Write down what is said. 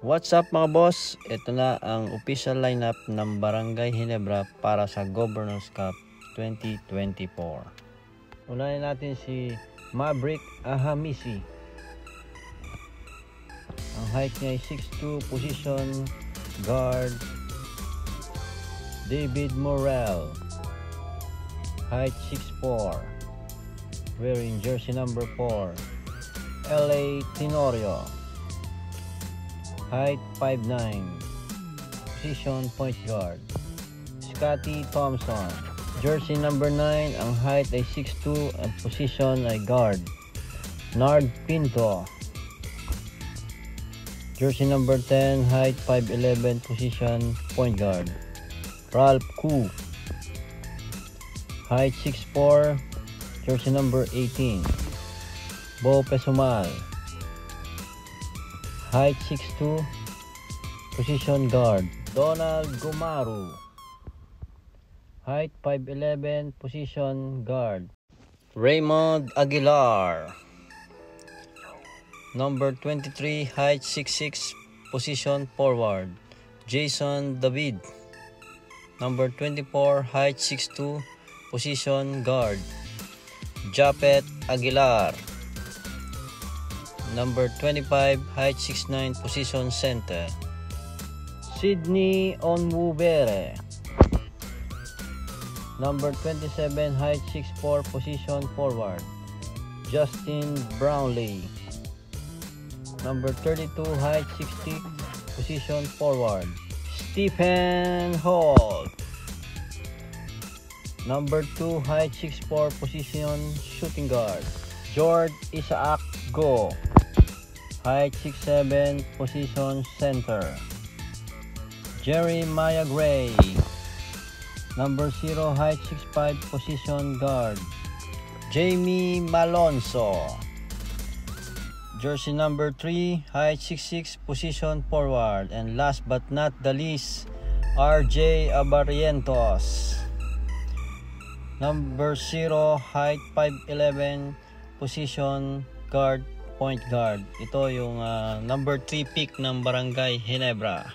What's up mga boss? Ito na ang official lineup ng Barangay Ginebra para sa Governors Cup 2024. Unahin natin si Maverick Ahamisi. Ang height niya ay 6'2", position guard. David Morel, height 6'4", wearing jersey number 4. LA Tenorio, height 5'9", position point guard. Scotty Thompson, jersey number 9, ang height ay 6'2", ang position ay guard. Nard Pinto, jersey number 10, height 5'11", position point guard. Ralph Koo, height 6'4", jersey number 18. Bo Pesumal, height 6'2", position guard. Donald Gumaru, height 5'11", position guard. Raymond Aguilar, number 23, height 6'6", position forward. Jason David, number 24, height 6'2", position guard. Japet Aguilar, number 25, height 6'9", position center. Sydney Onwubere, number 27, height 6'4", position forward. Justin Brownlee, number 32, height 6'6", position forward. Stephen Holt, number 2, height 6'4", position shooting guard. George Isaac Go, height 6'7", position center. Jeremiah Gray, number 0, height 6'5", position guard. Jamie Malonzo, jersey number 3, height 6'6", position forward. And last but not the least, RJ Abarrientos, number 0, height 5'11", position guard, point guard. Ito yung number 3 pick ng Barangay Ginebra.